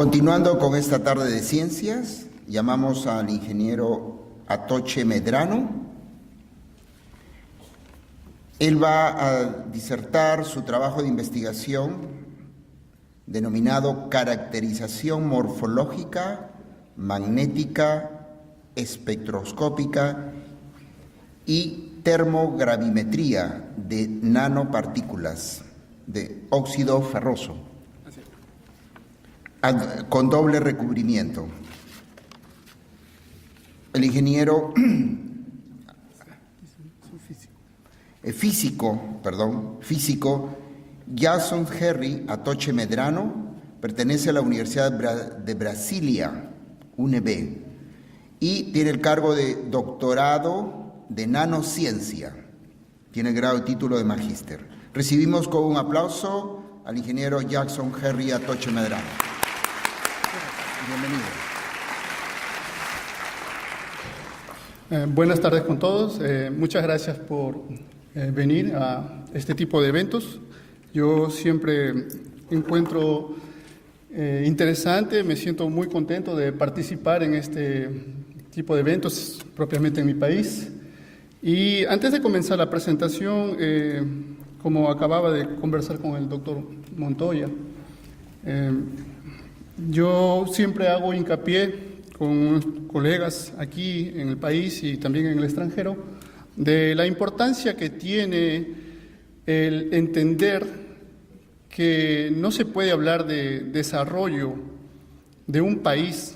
Continuando con esta tarde de ciencias, llamamos al ingeniero Atoche Medrano. Él va a disertar su trabajo de investigación denominado Caracterización morfológica, magnética, espectroscópica y termogravimetría de nanopartículas de óxido ferroso con doble recubrimiento. El ingeniero físico Jackson Henry Atoche Medrano pertenece a la Universidad de Brasilia, UNB, y tiene el cargo de doctorado de nanociencia. Tiene el grado de título de magíster. Recibimos con un aplauso al ingeniero Jackson Henry Atoche Medrano. Bienvenido. Buenas tardes con todos. Muchas gracias por venir a este tipo de eventos. Yo siempre encuentro interesante, me siento muy contento de participar en este tipo de eventos propiamente en mi país. Y antes de comenzar la presentación, como acababa de conversar con el doctor Montoya, yo siempre hago hincapié con colegas aquí en el país y también en el extranjero de la importancia que tiene el entender que no se puede hablar de desarrollo de un país,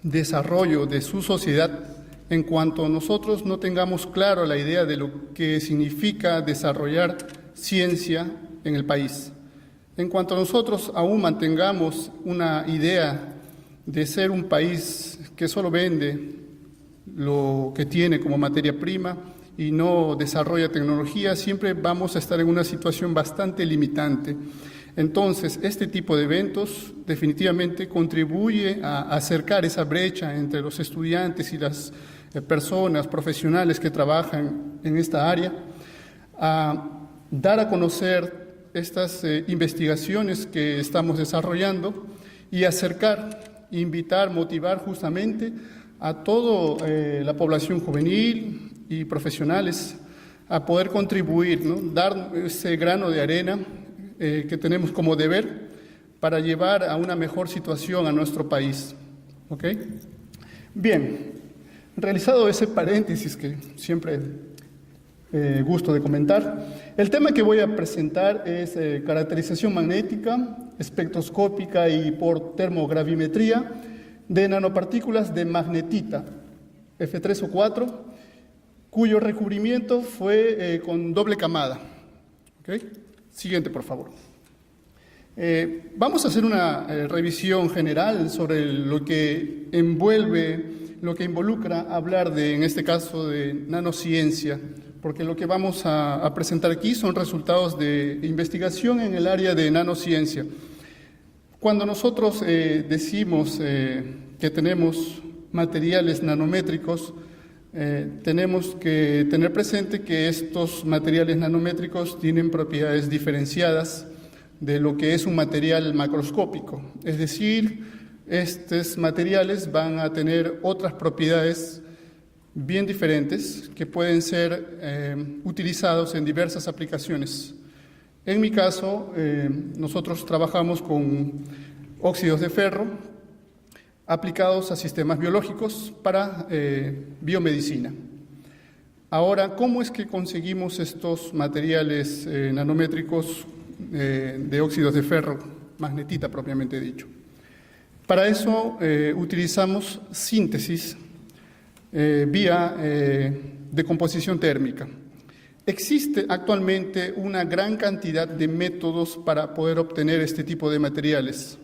desarrollo de su sociedad, en cuanto nosotros no tengamos claro la idea de lo que significa desarrollar ciencia en el país. En cuanto nosotros aún mantengamos una idea de ser un país que solo vende lo que tiene como materia prima y no desarrolla tecnología, siempre vamos a estar en una situación bastante limitante. Entonces, este tipo de eventos definitivamente contribuye a acercar esa brecha entre los estudiantes y las personas profesionales que trabajan en esta área, a dar a conocer estas investigaciones que estamos desarrollando y acercar, invitar, motivar justamente a toda la población juvenil y profesionales a poder contribuir, ¿no? Dar ese grano de arena que tenemos como deber para llevar a una mejor situación a nuestro país. ¿Ok? Bien, realizado ese paréntesis que siempre gusto de comentar, el tema que voy a presentar es caracterización magnética, espectroscópica y por termogravimetría de nanopartículas de magnetita, F3 o 4, cuyo recubrimiento fue con doble camada. ¿Okay? Siguiente, por favor. Vamos a hacer una revisión general sobre lo que involucra hablar de, en este caso, de nanociencia, porque lo que vamos a presentar aquí son resultados de investigación en el área de nanociencia. Cuando nosotros decimos que tenemos materiales nanométricos, tenemos que tener presente que estos materiales nanométricos tienen propiedades diferenciadas de lo que es un material macroscópico. Es decir, estos materiales van a tener otras propiedades bien diferentes que pueden ser utilizados en diversas aplicaciones. En mi caso, nosotros trabajamos con óxidos de ferro aplicados a sistemas biológicos para biomedicina. Ahora, ¿cómo es que conseguimos estos materiales nanométricos de óxidos de ferro, magnetita propiamente dicho? Para eso utilizamos síntesis vía decomposición térmica. Existe actualmente una gran cantidad de métodos para poder obtener este tipo de materiales.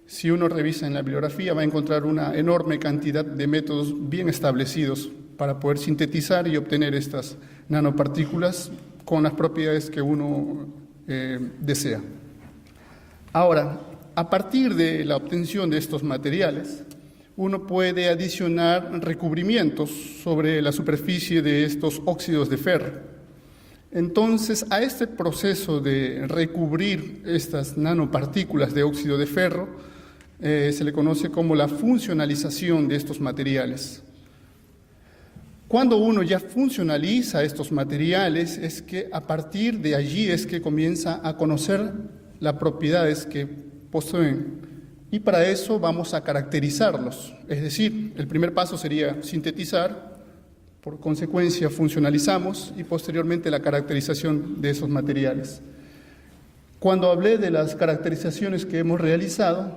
Si uno revisa en la bibliografía va a encontrar una enorme cantidad de métodos bien establecidos para poder sintetizar y obtener estas nanopartículas con las propiedades que uno desea. Ahora, a partir de la obtención de estos materiales, uno puede adicionar recubrimientos sobre la superficie de estos óxidos de ferro. Entonces, a este proceso de recubrir estas nanopartículas de óxido de ferro, se le conoce como la funcionalización de estos materiales. Cuando uno ya funcionaliza estos materiales, es que a partir de allí es que comienza a conocer las propiedades que poseen. Y para eso vamos a caracterizarlos. Es decir, el primer paso sería sintetizar, por consecuencia funcionalizamos y posteriormente la caracterización de esos materiales. Cuando hablé de las caracterizaciones que hemos realizado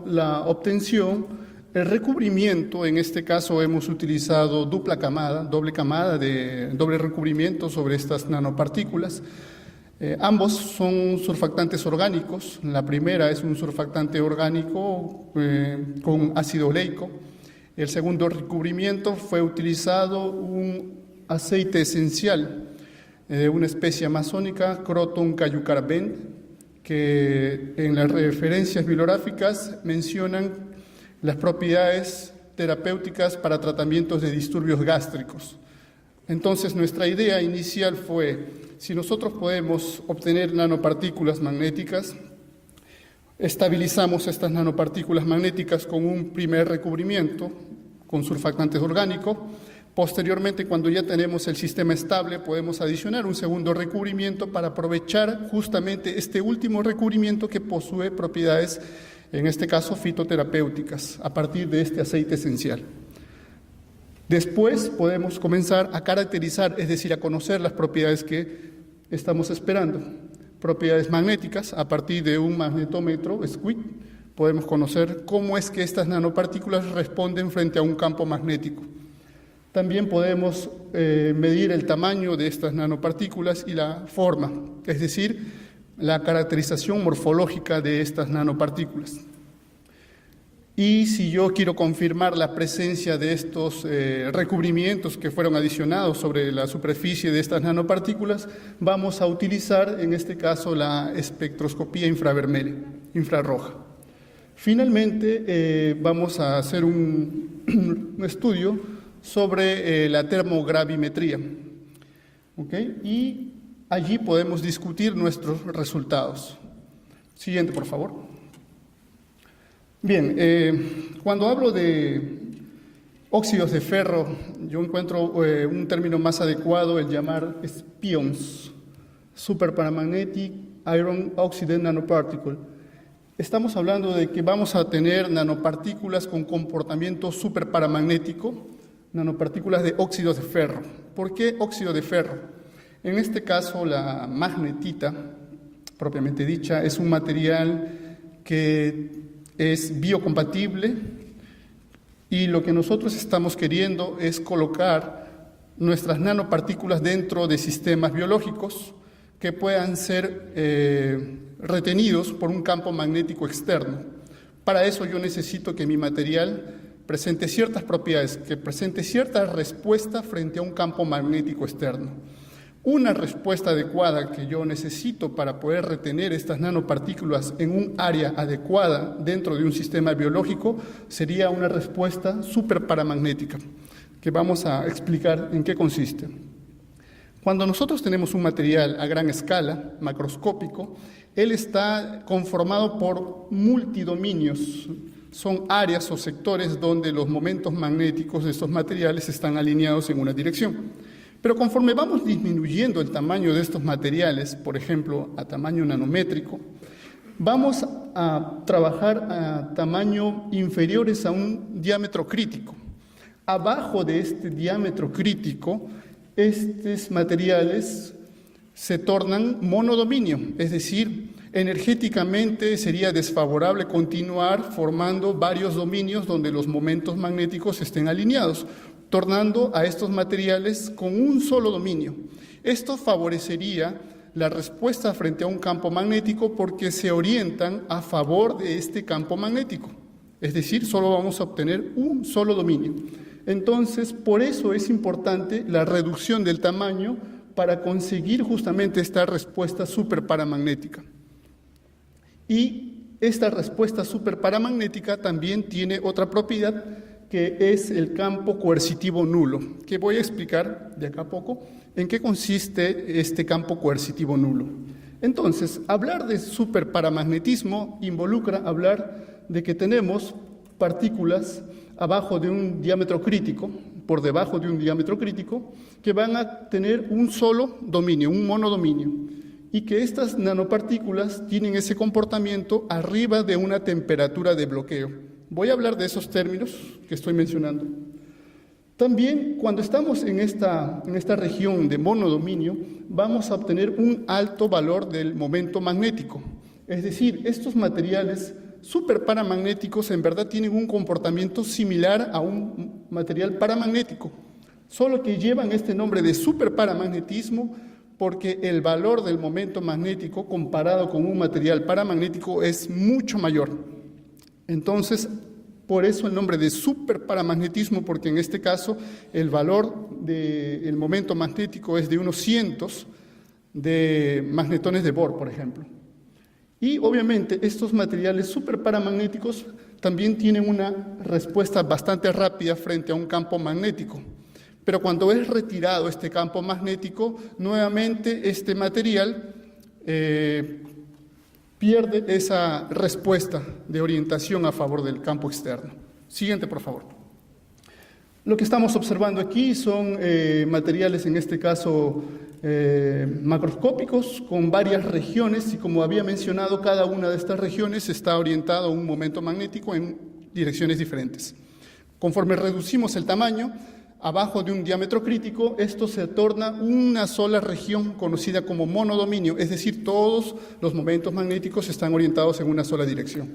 la obtención, el recubrimiento. En este caso hemos utilizado doble recubrimiento sobre estas nanopartículas. Ambos son surfactantes orgánicos. La primera es un surfactante orgánico con ácido oleico. El segundo recubrimiento fue utilizado un aceite esencial de una especie amazónica, Croton cayucarben, que en las referencias bibliográficas mencionan las propiedades terapéuticas para tratamientos de disturbios gástricos. Entonces, nuestra idea inicial fue, si nosotros podemos obtener nanopartículas magnéticas, estabilizamos estas nanopartículas magnéticas con un primer recubrimiento, con surfactantes orgánicos. Posteriormente, cuando ya tenemos el sistema estable, podemos adicionar un segundo recubrimiento para aprovechar justamente este último recubrimiento que posee propiedades, en este caso fitoterapéuticas, a partir de este aceite esencial. Después podemos comenzar a caracterizar, es decir, a conocer las propiedades que estamos esperando. Propiedades magnéticas, a partir de un magnetómetro, SQUID, podemos conocer cómo es que estas nanopartículas responden frente a un campo magnético. También podemos medir el tamaño de estas nanopartículas y la forma, es decir, la caracterización morfológica de estas nanopartículas. Y si yo quiero confirmar la presencia de estos recubrimientos que fueron adicionados sobre la superficie de estas nanopartículas, vamos a utilizar en este caso la espectroscopía infrarroja. Finalmente vamos a hacer un estudio sobre la termogravimetría. ¿Okay? Y allí podemos discutir nuestros resultados. Siguiente, por favor. Bien, cuando hablo de óxidos de ferro, yo encuentro un término más adecuado, el llamar SPIONs, Superparamagnetic Iron Oxide Nanoparticle. Estamos hablando de que vamos a tener nanopartículas con comportamiento superparamagnético, nanopartículas de óxidos de ferro. ¿Por qué óxido de ferro? En este caso, la magnetita, propiamente dicha, es un material que es biocompatible y lo que nosotros estamos queriendo es colocar nuestras nanopartículas dentro de sistemas biológicos que puedan ser retenidos por un campo magnético externo. Para eso yo necesito que mi material presente ciertas propiedades, que presente cierta respuesta frente a un campo magnético externo. Una respuesta adecuada que yo necesito para poder retener estas nanopartículas en un área adecuada dentro de un sistema biológico sería una respuesta superparamagnética, que vamos a explicar en qué consiste. Cuando nosotros tenemos un material a gran escala, macroscópico, él está conformado por multidominios. Son áreas o sectores donde los momentos magnéticos de estos materiales están alineados en una dirección. Pero conforme vamos disminuyendo el tamaño de estos materiales, por ejemplo, a tamaño nanométrico, vamos a trabajar a tamaño inferiores a un diámetro crítico. Abajo de este diámetro crítico, estos materiales se tornan monodominio, es decir, energéticamente sería desfavorable continuar formando varios dominios donde los momentos magnéticos estén alineados, tornando a estos materiales con un solo dominio. Esto favorecería la respuesta frente a un campo magnético porque se orientan a favor de este campo magnético. Es decir, solo vamos a obtener un solo dominio. Entonces, por eso es importante la reducción del tamaño para conseguir justamente esta respuesta superparamagnética. Y esta respuesta superparamagnética también tiene otra propiedad, que es el campo coercitivo nulo, que voy a explicar de acá a poco en qué consiste este campo coercitivo nulo. Entonces, hablar de superparamagnetismo involucra hablar de que tenemos partículas abajo de un diámetro crítico, por debajo de un diámetro crítico, que van a tener un solo dominio, un monodominio, y que estas nanopartículas tienen ese comportamiento arriba de una temperatura de bloqueo. Voy a hablar de esos términos que estoy mencionando. También, cuando estamos en esta región de monodominio, vamos a obtener un alto valor del momento magnético. Es decir, estos materiales superparamagnéticos en verdad tienen un comportamiento similar a un material paramagnético, solo que llevan este nombre de superparamagnetismo porque el valor del momento magnético comparado con un material paramagnético es mucho mayor. Entonces, por eso el nombre de superparamagnetismo, porque en este caso el valor del momento magnético es de unos cientos de magnetones de Bohr, por ejemplo. Y obviamente estos materiales superparamagnéticos también tienen una respuesta bastante rápida frente a un campo magnético. Pero cuando es retirado este campo magnético, nuevamente este material pierde esa respuesta de orientación a favor del campo externo. Siguiente, por favor. Lo que estamos observando aquí son materiales, en este caso macroscópicos, con varias regiones, y como había mencionado, cada una de estas regiones está orientada a un momento magnético en direcciones diferentes. Conforme reducimos el tamaño, abajo de un diámetro crítico, esto se torna una sola región conocida como monodominio, es decir, todos los momentos magnéticos están orientados en una sola dirección.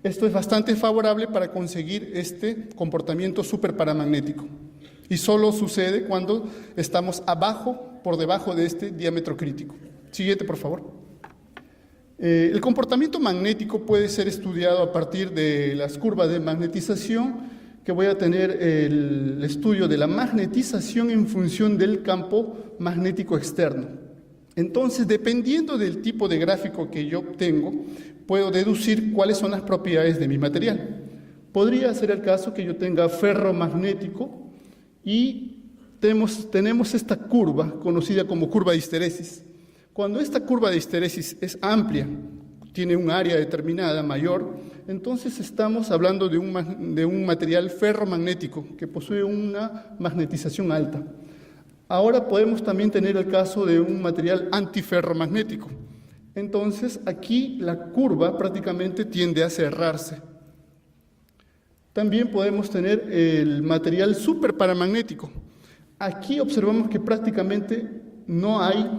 Esto es bastante favorable para conseguir este comportamiento superparamagnético y solo sucede cuando estamos por debajo de este diámetro crítico. Siguiente, por favor. El comportamiento magnético puede ser estudiado a partir de las curvas de magnetización, que voy a tener el estudio de la magnetización en función del campo magnético externo. Entonces, dependiendo del tipo de gráfico que yo obtengo, puedo deducir cuáles son las propiedades de mi material. Podría ser el caso que yo tenga ferromagnético y tenemos esta curva conocida como curva de histeresis. Cuando esta curva de histeresis es amplia, tiene un área determinada mayor, entonces estamos hablando de un material ferromagnético que posee una magnetización alta. Ahora podemos también tener el caso de un material antiferromagnético. Entonces aquí la curva prácticamente tiende a cerrarse. También podemos tener el material superparamagnético. Aquí observamos que prácticamente no hay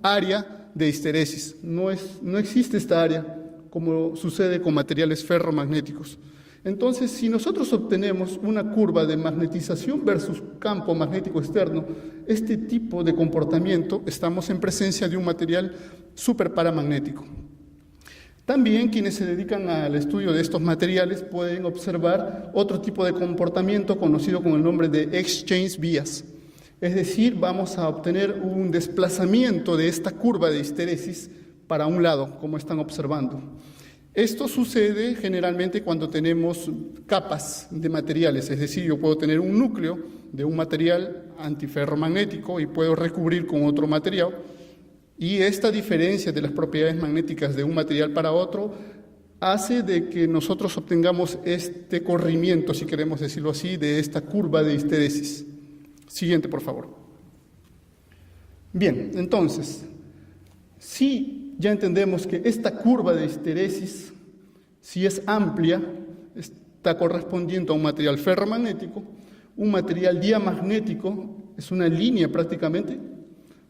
área de histeresis, no existe esta área como sucede con materiales ferromagnéticos. Entonces, si nosotros obtenemos una curva de magnetización versus campo magnético externo, este tipo de comportamiento, estamos en presencia de un material superparamagnético. También quienes se dedican al estudio de estos materiales pueden observar otro tipo de comportamiento conocido con el nombre de exchange bias. Es decir, vamos a obtener un desplazamiento de esta curva de histeresis para un lado, como están observando. Esto sucede generalmente cuando tenemos capas de materiales, es decir, yo puedo tener un núcleo de un material antiferromagnético y puedo recubrir con otro material, y esta diferencia de las propiedades magnéticas de un material para otro hace de que nosotros obtengamos este corrimiento, si queremos decirlo así, de esta curva de histeresis. Siguiente, por favor. Bien, entonces, si ya entendemos que esta curva de histeresis, si es amplia, está correspondiendo a un material ferromagnético, un material diamagnético, es una línea prácticamente,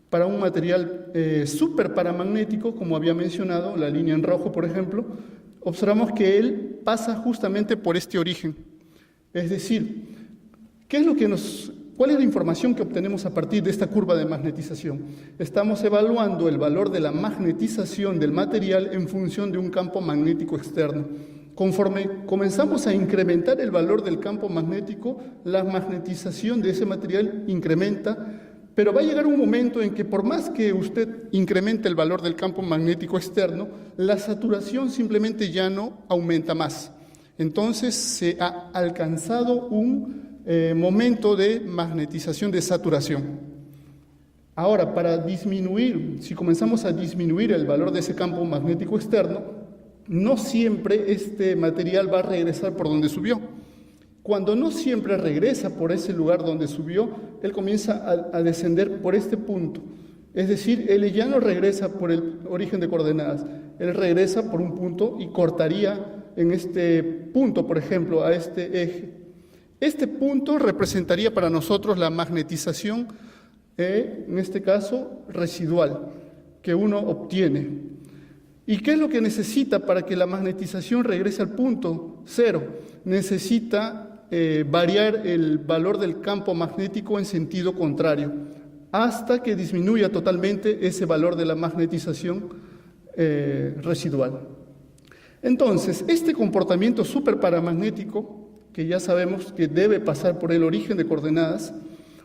para un material superparamagnético, como había mencionado, la línea en rojo, por ejemplo, observamos que él pasa justamente por este origen. Es decir, ¿cuál es la información que obtenemos a partir de esta curva de magnetización? Estamos evaluando el valor de la magnetización del material en función de un campo magnético externo. Conforme comenzamos a incrementar el valor del campo magnético, la magnetización de ese material incrementa, pero va a llegar un momento en que por más que usted incremente el valor del campo magnético externo, la saturación simplemente ya no aumenta más. Entonces se ha alcanzado un momento de magnetización de saturación. Ahora, para disminuir, si comenzamos a disminuir el valor de ese campo magnético externo, no siempre este material va a regresar por donde subió. Cuando no siempre regresa por ese lugar donde subió, él comienza a descender por este punto. Es decir, él ya no regresa por el origen de coordenadas, él regresa por un punto y cortaría en este punto, por ejemplo, a este eje. Este punto representaría para nosotros la magnetización, en este caso, residual, que uno obtiene. ¿Y qué es lo que necesita para que la magnetización regrese al punto cero? Necesita variar el valor del campo magnético en sentido contrario, hasta que disminuya totalmente ese valor de la magnetización residual. Entonces, este comportamiento superparamagnético, que ya sabemos que debe pasar por el origen de coordenadas,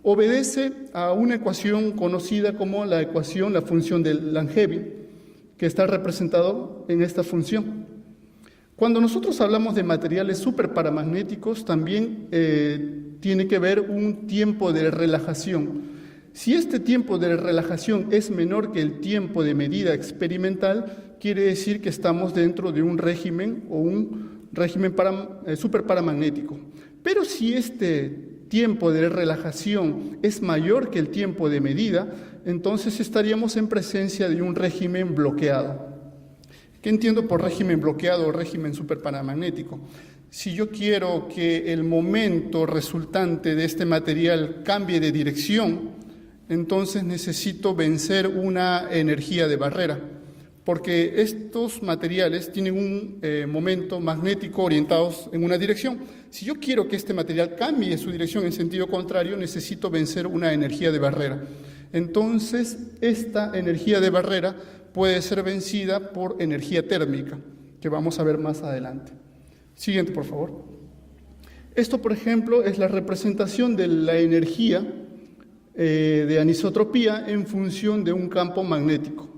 obedece a una ecuación conocida como la función de Langevin, que está representado en esta función. Cuando nosotros hablamos de materiales superparamagnéticos, también tiene que ver un tiempo de relajación. Si este tiempo de relajación es menor que el tiempo de medida experimental, quiere decir que estamos dentro de un régimen o un régimen superparamagnético. Pero si este tiempo de relajación es mayor que el tiempo de medida, entonces estaríamos en presencia de un régimen bloqueado. ¿Qué entiendo por régimen bloqueado o régimen superparamagnético? Si yo quiero que el momento resultante de este material cambie de dirección, entonces necesito vencer una energía de barrera, porque estos materiales tienen un momento magnético orientados en una dirección. Si yo quiero que este material cambie su dirección en sentido contrario, necesito vencer una energía de barrera. Entonces, esta energía de barrera puede ser vencida por energía térmica, que vamos a ver más adelante. Siguiente, por favor. Esto, por ejemplo, es la representación de la energía de anisotropía en función de un campo magnético.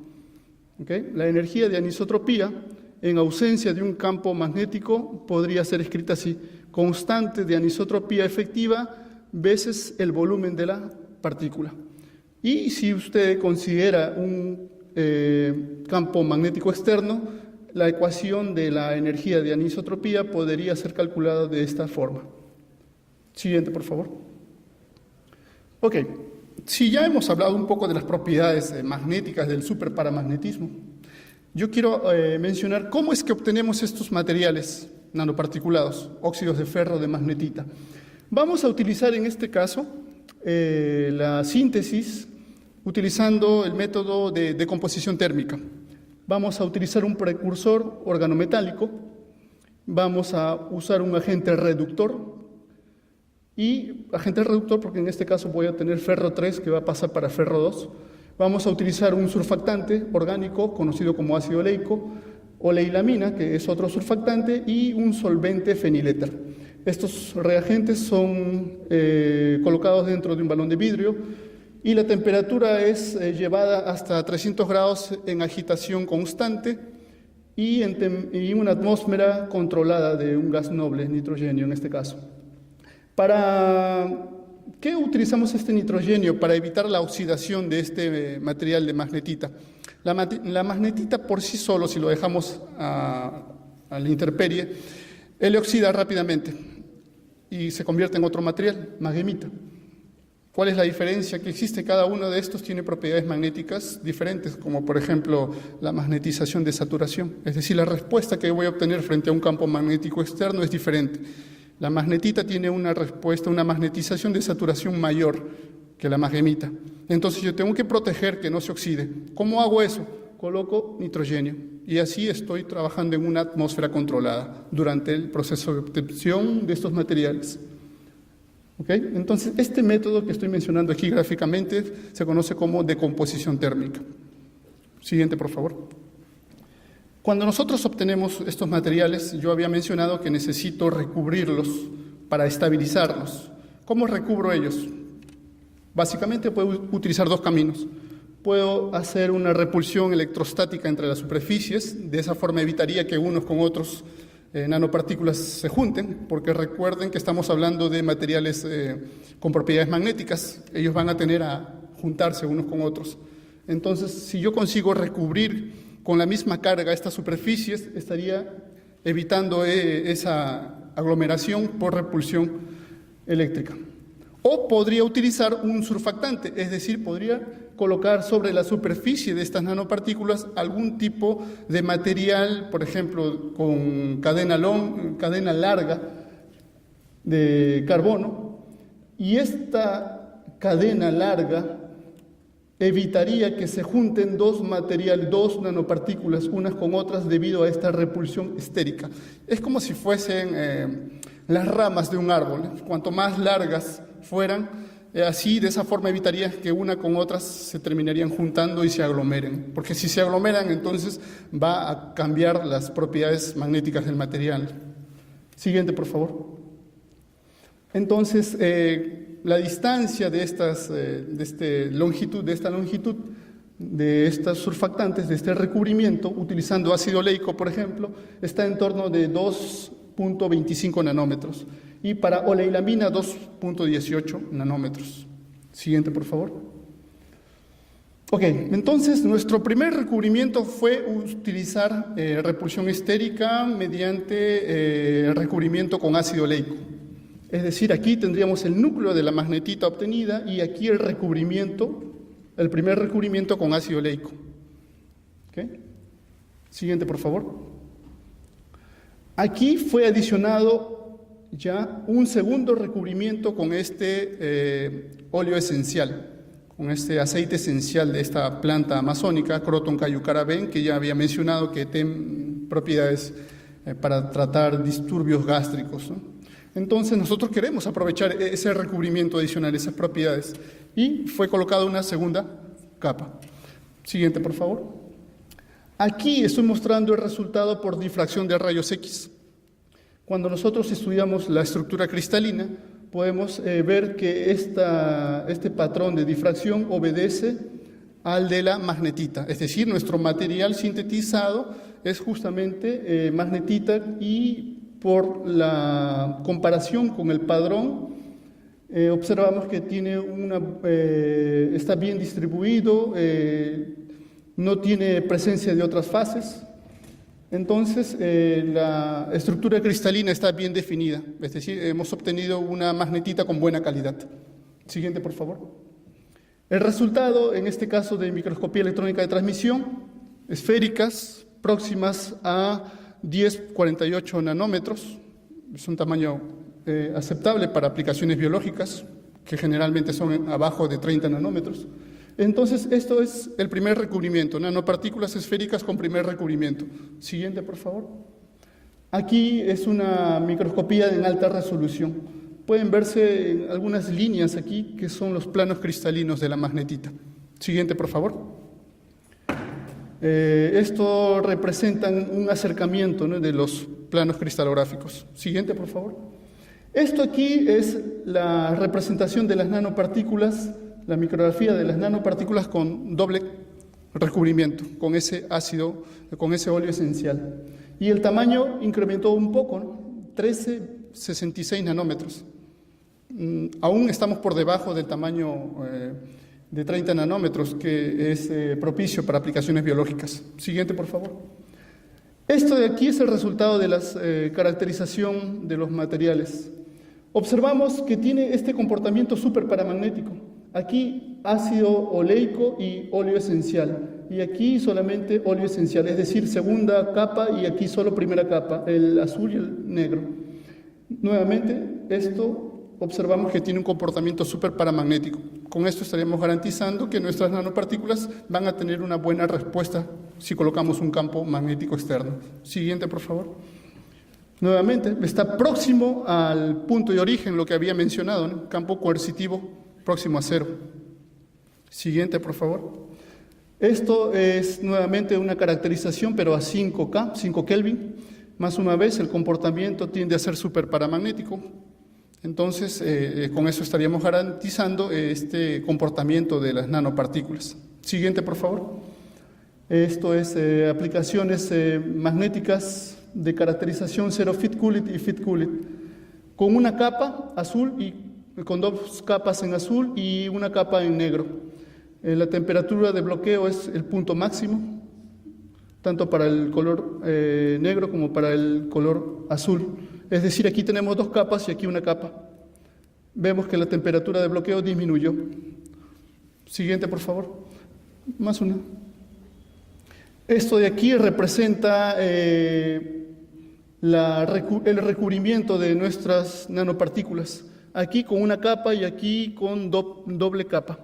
¿Okay? La energía de anisotropía, en ausencia de un campo magnético, podría ser escrita así: constante de anisotropía efectiva veces el volumen de la partícula. Y si usted considera un campo magnético externo, la ecuación de la energía de anisotropía podría ser calculada de esta forma. Siguiente, por favor. Ok, si ya hemos hablado un poco de las propiedades magnéticas del superparamagnetismo, yo quiero mencionar cómo es que obtenemos estos materiales nanoparticulados, óxidos de ferro de magnetita. Vamos a utilizar en este caso la síntesis utilizando el método de decomposición térmica. Vamos a utilizar un precursor organometálico, vamos a usar un agente reductor, y agente reductor porque en este caso voy a tener ferro 3 que va a pasar para ferro 2. Vamos a utilizar un surfactante orgánico conocido como ácido oleico, oleilamina, que es otro surfactante, y un solvente feniléter. Estos reagentes son colocados dentro de un balón de vidrio y la temperatura es llevada hasta 300 grados en agitación constante y una atmósfera controlada de un gas noble, nitrógeno en este caso. ¿Para qué utilizamos este nitrógeno? Para evitar la oxidación de este material de magnetita. La magnetita por sí solo, si lo dejamos a la intemperie, él oxida rápidamente y se convierte en otro material, magnemita. ¿Cuál es la diferencia que existe? Cada uno de estos tiene propiedades magnéticas diferentes, como por ejemplo la magnetización de saturación. Es decir, la respuesta que voy a obtener frente a un campo magnético externo es diferente. La magnetita tiene una respuesta, una magnetización de saturación mayor que la magnemita. Entonces yo tengo que proteger que no se oxide. ¿Cómo hago eso? Coloco nitrógeno y así estoy trabajando en una atmósfera controlada durante el proceso de obtención de estos materiales. ¿Okay? Entonces este método que estoy mencionando aquí gráficamente se conoce como decomposición térmica. Siguiente, por favor. Cuando nosotros obtenemos estos materiales, yo había mencionado que necesito recubrirlos para estabilizarlos. ¿Cómo recubro ellos? Básicamente puedo utilizar dos caminos. Puedo hacer una repulsión electrostática entre las superficies, de esa forma evitaría que unos con otros nanopartículas se junten, porque recuerden que estamos hablando de materiales con propiedades magnéticas, ellos van a tener a juntarse unos con otros. Entonces, si yo consigo recubrir con la misma carga estas superficies, estaría evitando esa aglomeración por repulsión eléctrica. O podría utilizar un surfactante, es decir, podría colocar sobre la superficie de estas nanopartículas algún tipo de material, por ejemplo, con cadena larga de carbono, y esta cadena larga evitaría que se junten dos nanopartículas unas con otras debido a esta repulsión estérica. Es como si fuesen las ramas de un árbol, cuanto más largas fueran, así de esa forma evitaría que una con otras se terminarían juntando y se aglomeren, porque si se aglomeran entonces va a cambiar las propiedades magnéticas del material. Siguiente, por favor. Entonces, la distancia de esta longitud de estos surfactantes, de este recubrimiento, utilizando ácido oleico, por ejemplo, está en torno de 2.25 nanómetros y para oleilamina 2.18 nanómetros. Siguiente, por favor. Ok, entonces nuestro primer recubrimiento fue utilizar repulsión estérica mediante recubrimiento con ácido oleico. Es decir, aquí tendríamos el núcleo de la magnetita obtenida y aquí el recubrimiento, el primer recubrimiento con ácido oleico. ¿Okay? Siguiente, por favor. Aquí fue adicionado ya un segundo recubrimiento con este óleo esencial, con este aceite esencial de esta planta amazónica, Croton cayucaraben, que ya había mencionado que tiene propiedades para tratar disturbios gástricos, ¿no? Entonces nosotros queremos aprovechar ese recubrimiento adicional, esas propiedades, y fue colocada una segunda capa. Siguiente, por favor. Aquí estoy mostrando el resultado por difracción de rayos X. Cuando nosotros estudiamos la estructura cristalina, podemos ver que este patrón de difracción obedece al de la magnetita, es decir, nuestro material sintetizado es justamente magnetita, y por la comparación con el padrón, observamos que está bien distribuido, no tiene presencia de otras fases. Entonces, la estructura cristalina está bien definida, es decir, hemos obtenido una magnetita con buena calidad. Siguiente, por favor. El resultado, en este caso de microscopía electrónica de transmisión, esféricas próximas a 10-48 nanómetros, es un tamaño aceptable para aplicaciones biológicas, que generalmente son abajo de 30 nanómetros. Entonces, esto es el primer recubrimiento, nanopartículas esféricas con primer recubrimiento. Siguiente, por favor. Aquí es una microscopía en alta resolución. Pueden verse algunas líneas aquí que son los planos cristalinos de la magnetita. Siguiente, por favor. Esto representan un acercamiento, ¿no?, de los planos cristalográficos. Siguiente, por favor. Esto aquí es la representación de las nanopartículas, la micrografía de las nanopartículas con doble recubrimiento, con ese ácido, con ese óleo esencial. Y el tamaño incrementó un poco, ¿no? 13,66 nanómetros. Aún estamos por debajo del tamaño de 30 nanómetros, que es propicio para aplicaciones biológicas. Siguiente, por favor. Esto de aquí es el resultado de la caracterización de los materiales. Observamos que tiene este comportamiento superparamagnético. Aquí ácido oleico y óleo esencial. Y aquí solamente óleo esencial, es decir, segunda capa, y aquí solo primera capa, el azul y el negro. Nuevamente, esto observamos que tiene un comportamiento superparamagnético. Con esto estaríamos garantizando que nuestras nanopartículas van a tener una buena respuesta si colocamos un campo magnético externo. Siguiente, por favor. Nuevamente, está próximo al punto de origen, lo que había mencionado, ¿no? Campo coercitivo próximo a cero. Siguiente, por favor. Esto es nuevamente una caracterización, pero a 5K, 5 Kelvin. Más una vez, el comportamiento tiende a ser superparamagnético. Entonces, con eso estaríamos garantizando este comportamiento de las nanopartículas. Siguiente, por favor. Esto es aplicaciones magnéticas de caracterización zero fit cooled y fit cooled, con una capa azul y con dos capas en azul y una capa en negro. La temperatura de bloqueo es el punto máximo, tanto para el color negro como para el color azul. Es decir, aquí tenemos dos capas y aquí una capa. Vemos que la temperatura de bloqueo disminuyó. Siguiente, por favor. Más una. Esto de aquí representa el recubrimiento de nuestras nanopartículas. Aquí con una capa y aquí con doble capa.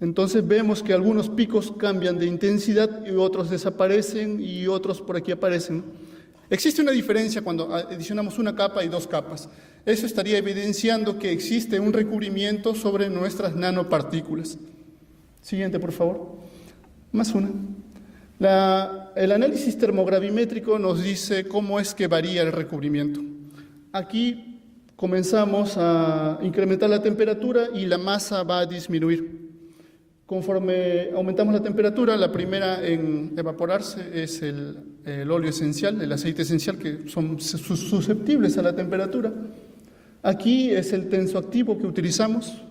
Entonces vemos que algunos picos cambian de intensidad y otros desaparecen y otros por aquí aparecen. Existe una diferencia cuando adicionamos una capa y dos capas. Eso estaría evidenciando que existe un recubrimiento sobre nuestras nanopartículas. Siguiente, por favor. Más una. El análisis termogravimétrico nos dice cómo es que varía el recubrimiento. Aquí comenzamos a incrementar la temperatura y la masa va a disminuir. Conforme aumentamos la temperatura, la primera en evaporarse es el óleo esencial, el aceite esencial, que son susceptibles a la temperatura. Aquí es el tensoactivo que utilizamos,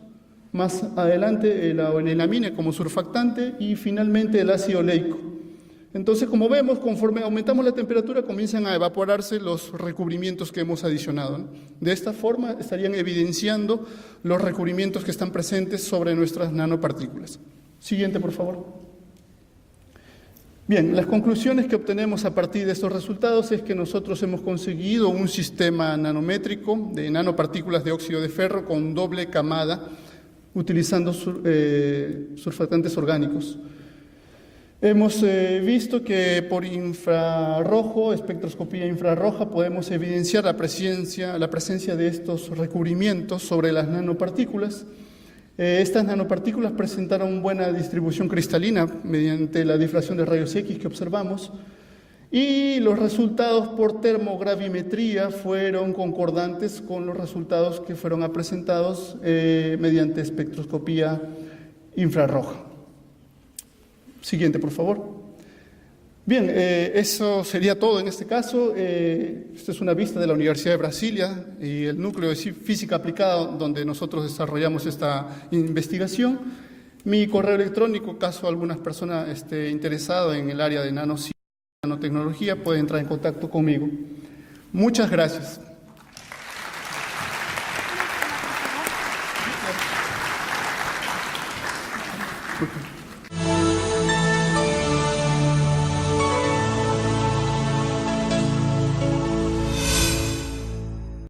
más adelante la enilamina como surfactante y finalmente el ácido oleico. Entonces, como vemos, conforme aumentamos la temperatura, comienzan a evaporarse los recubrimientos que hemos adicionado, ¿no? De esta forma estarían evidenciando los recubrimientos que están presentes sobre nuestras nanopartículas. Siguiente, por favor. Bien, las conclusiones que obtenemos a partir de estos resultados es que nosotros hemos conseguido un sistema nanométrico de nanopartículas de óxido de ferro con doble camada, utilizando surfactantes orgánicos. Hemos visto que por infrarrojo, espectroscopía infrarroja, podemos evidenciar la presencia de estos recubrimientos sobre las nanopartículas. Estas nanopartículas presentaron buena distribución cristalina mediante la difracción de rayos X que observamos, y los resultados por termogravimetría fueron concordantes con los resultados que fueron presentados mediante espectroscopía infrarroja. Siguiente, por favor. Bien, eso sería todo en este caso. Esta es una vista de la Universidad de Brasilia y el núcleo de física aplicada donde nosotros desarrollamos esta investigación. Mi correo electrónico, caso algunas personas esté interesadas en el área de nanotecnología, puede entrar en contacto conmigo. Muchas gracias. Okay.